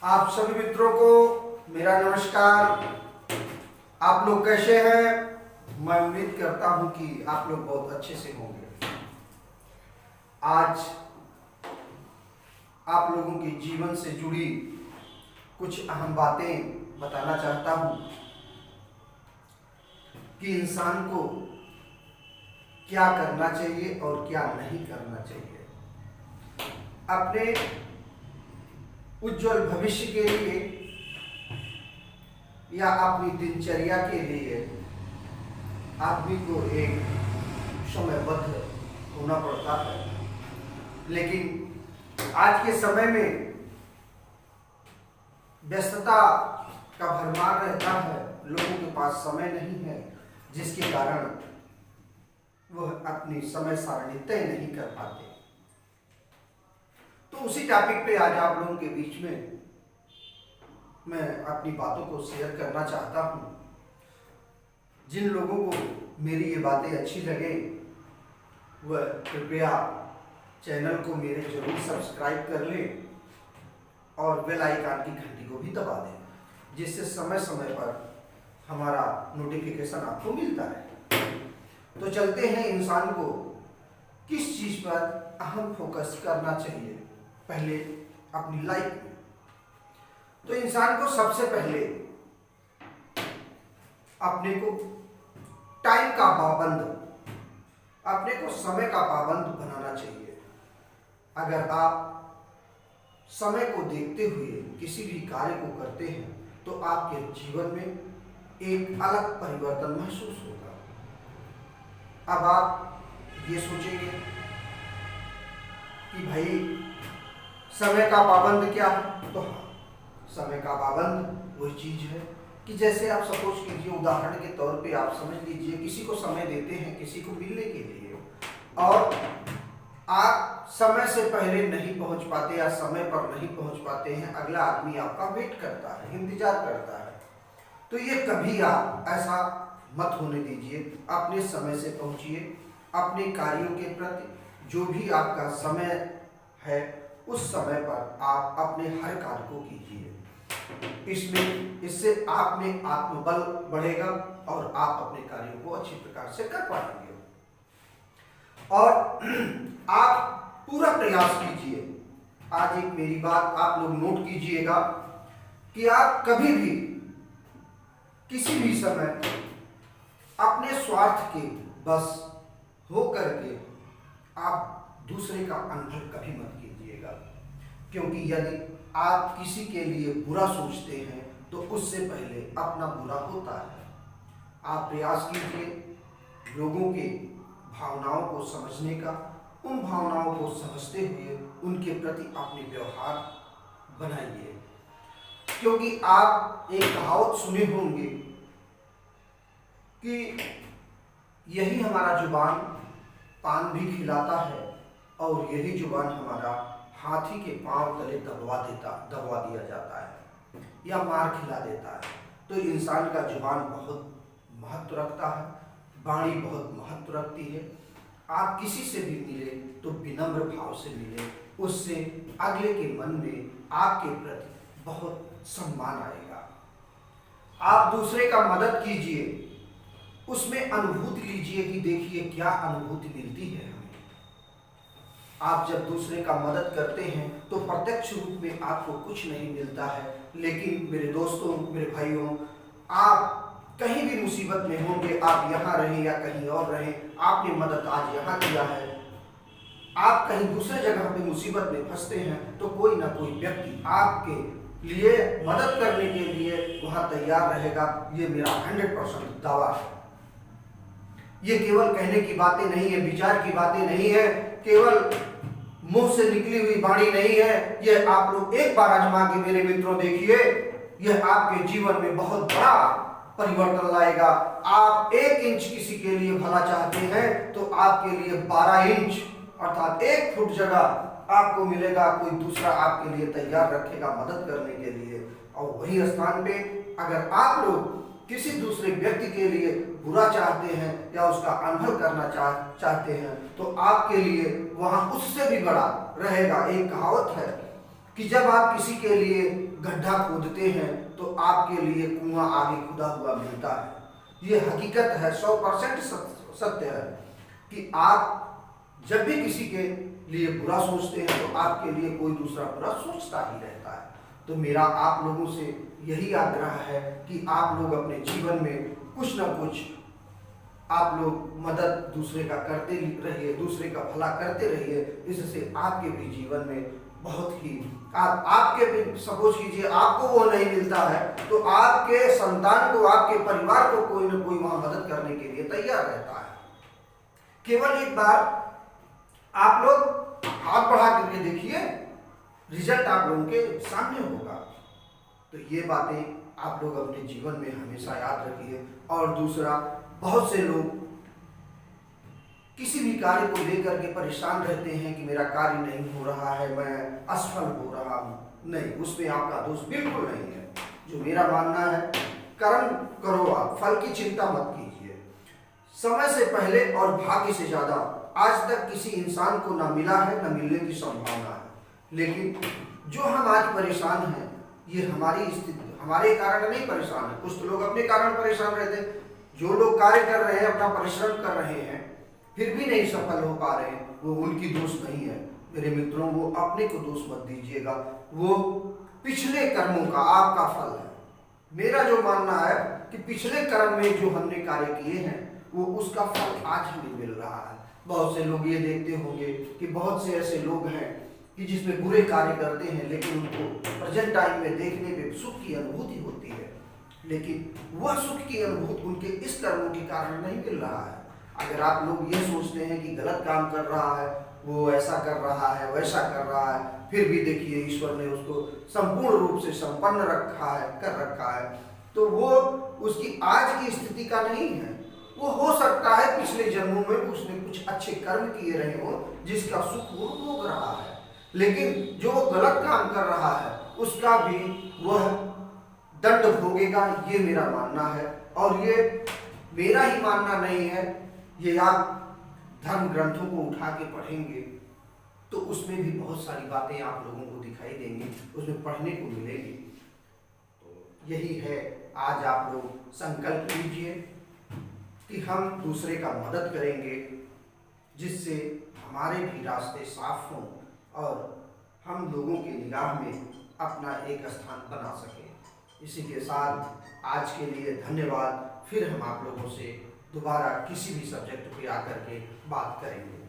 आप सभी मित्रों को मेरा नमस्कार। आप लोग कैसे हैं? मैं उम्मीद करता हूं कि आप लोग बहुत अच्छे से होंगे। आज आप लोगों के जीवन से जुड़ी कुछ अहम बातें बताना चाहता हूं कि इंसान को क्या करना चाहिए और क्या नहीं करना चाहिए। अपने उज्जवल भविष्य के लिए या अपनी दिनचर्या के लिए आदमी को एक समयबद्ध होना पड़ता है, लेकिन आज के समय में व्यस्तता का भरमार रहता है। लोगों के पास समय नहीं है, जिसके कारण वह अपनी समय सारणी तय नहीं कर पाते। तो उसी टॉपिक पे आज आप लोगों के बीच में मैं अपनी बातों को शेयर करना चाहता हूं। जिन लोगों को मेरी ये बातें अच्छी लगे वह कृपया चैनल को मेरे जरूर सब्सक्राइब कर लें और बेल आइकन की घंटी को भी दबा दें, जिससे समय समय पर हमारा नोटिफिकेशन आपको मिलता रहे। तो चलते हैं, इंसान को किस चीज़ पर अहम फोकस करना चाहिए पहले अपनी लाइफ में। तो इंसान को सबसे पहले अपने को टाइम का पाबंद, अपने को समय का पाबंद बनाना चाहिए। अगर आप समय को देखते हुए किसी भी कार्य को करते हैं तो आपके जीवन में एक अलग परिवर्तन महसूस होगा। अब आप ये सोचेंगे कि भाई समय का पाबंद क्या है? तो हाँ, समय का पाबंद वही चीज है कि जैसे आप सपोज कीजिए, उदाहरण के तौर पे आप समझ लीजिए किसी को समय देते हैं किसी को मिलने के लिए, और आप समय से पहले नहीं पहुंच पाते या समय पर नहीं पहुंच पाते हैं, अगला आदमी आपका वेट करता है, इंतजार करता है। तो ये कभी आप ऐसा मत होने दीजिए। अपने समय से पहुंचिए। अपने कार्यों के प्रति जो भी आपका समय है उस समय पर आप अपने हर कार्य को कीजिए। इससे आप में आत्मबल बढ़ेगा और आप अपने कार्यों को अच्छी प्रकार से कर पाएंगे। और आप पूरा प्रयास कीजिए। आज एक मेरी बात आप लोग नोट कीजिएगा कि आप कभी भी किसी भी समय अपने स्वार्थ के बस हो करके आप दूसरे का अनर्थ कभी मत कीजिएगा, क्योंकि यदि आप किसी के लिए बुरा सोचते हैं तो उससे पहले अपना बुरा होता है। आप प्रयास कीजिए लोगों के भावनाओं को समझने का, उन भावनाओं को समझते हुए उनके प्रति अपने व्यवहार बनाइए। क्योंकि आप एक कहावत सुने होंगे कि यही हमारा जुबान पान भी खिलाता है और यही जुबान हमारा हाथी के पांव तले दबवा दिया जाता है या मार खिला देता है। तो इंसान का जुबान बहुत महत्व रखता है, वाणी बहुत महत्व रखती है। आप किसी से भी मिले तो विनम्र भाव से मिले, उससे अगले के मन में आपके प्रति बहुत सम्मान आएगा। आप दूसरे का मदद कीजिए, उसमें अनुभूति लीजिए कि देखिए क्या अनुभूति मिलती है हमें। आप जब दूसरे का मदद करते हैं तो प्रत्यक्ष रूप में आपको कुछ नहीं मिलता है, लेकिन मेरे दोस्तों, मेरे भाइयों, आप कहीं भी मुसीबत में होंगे, आप यहाँ रहें या कहीं और रहें, आपने मदद आज यहाँ किया है, आप कहीं दूसरे जगह पे मुसीबत में फंसते हैं तो कोई ना कोई व्यक्ति आपके लिए मदद करने के लिए वहाँ तैयार रहेगा। ये मेरा 100% दावा है। ये केवल कहने की बातें नहीं है, विचार की बातें नहीं है, केवल मुंह से निकली हुई वाणी नहीं है। यह आप लोग एक बार आजमा के मेरे मित्रों देखिए, यह आपके जीवन में बहुत बड़ा परिवर्तन लाएगा। आप 1 इंच किसी के लिए भला चाहते हैं तो आपके लिए 12 इंच अर्थात 1 फुट जगह आपको मिलेगा। कोई दूसरा आपके लिए तैयार रखेगा मदद करने के लिए। और वही स्थान पे अगर आप लोग किसी दूसरे व्यक्ति के लिए बुरा चाहते हैं या उसका अनर्थ करना चाहते हैं तो आपके लिए वहां उससे भी बड़ा रहेगा। एक कहावत है कि जब आप किसी के लिए गड्ढा खोदते हैं तो आपके लिए कुआं आगे खुदा हुआ मिलता है। ये हकीकत है, 100% सत्य है कि आप जब भी किसी के लिए बुरा सोचते हैं तो आपके लिए कोई दूसरा बुरा सोचता ही रहता है। तो मेरा आप लोगों से यही आग्रह है कि आप लोग अपने जीवन में कुछ ना कुछ आप लोग मदद दूसरे का करते रहिए, दूसरे का भला करते रहिए। इससे आपके भी जीवन में बहुत ही आपके भी, सपोज कीजिए आपको वो नहीं मिलता है तो आपके संतान को, आपके परिवार को कोई ना कोई वहां मदद करने के लिए तैयार रहता है। केवल एक बार आप लोग हाथ बढ़ा करके देखिए, रिजल्ट आप लोगों के सामने होगा। तो ये बातें आप लोग अपने जीवन में हमेशा याद रखिए। और दूसरा, बहुत से लोग किसी भी कार्य को लेकर के परेशान रहते हैं कि मेरा कार्य नहीं हो रहा है, मैं असफल हो रहा हूं। नहीं, उसमें आपका दोष बिल्कुल नहीं है। जो मेरा मानना है, कर्म करो, आप फल की चिंता मत कीजिए। समय से पहले और भाग्य से ज्यादा आज तक किसी इंसान को ना मिला है, ना मिलने की संभावना है। लेकिन जो हम आज परेशान हैं, ये हमारी स्थिति, हमारे कारण नहीं परेशान है। कुछ तो लोग अपने कारण परेशान रहते हैं। जो लोग कार्य कर रहे हैं, अपना परिश्रम कर रहे हैं, फिर भी नहीं सफल हो पा रहे हैं, वो उनकी दोष नहीं है। मेरे मित्रों, वो अपने को दोष मत दीजिएगा, वो पिछले कर्मों का आपका फल है। मेरा जो मानना है कि पिछले कर्म में जो हमने कार्य किए हैं, वो उसका फल आज हमें मिल रहा है। बहुत से लोग ये देखते होंगे कि बहुत से ऐसे लोग हैं कि जिसमें बुरे कार्य करते हैं, लेकिन उनको प्रेजेंट टाइम में देखने पे सुख की अनुभूति होती है, लेकिन वह सुख की अनुभूति उनके इस कर्मों के कारण नहीं मिल रहा है। अगर आप लोग ये सोचते हैं कि गलत काम कर रहा है, वो ऐसा कर रहा है, वैसा कर रहा है, फिर भी देखिए ईश्वर ने उसको संपूर्ण रूप से संपन्न कर रखा है, तो वो उसकी आज की स्थिति का नहीं है। वो हो सकता है पिछले जन्मों में उसने कुछ अच्छे कर्म किए रहे हो, जिसका सुख वो भोग रहा है। लेकिन जो गलत काम कर रहा है, उसका भी वह दंड भोगेगा, ये मेरा मानना है। और ये मेरा ही मानना नहीं है, ये आप धर्म ग्रंथों को उठा के पढ़ेंगे तो उसमें भी बहुत सारी बातें आप लोगों को दिखाई देंगी, उसमें पढ़ने को मिलेगी। तो यही है, आज आप लोग संकल्प लीजिए कि हम दूसरे का मदद करेंगे, जिससे हमारे भी रास्ते साफ हों और हम लोगों की निगाह में अपना एक स्थान बना सकें। इसी के साथ आज के लिए धन्यवाद। फिर हम आप लोगों से दोबारा किसी भी सब्जेक्ट पे आकर के बात करेंगे।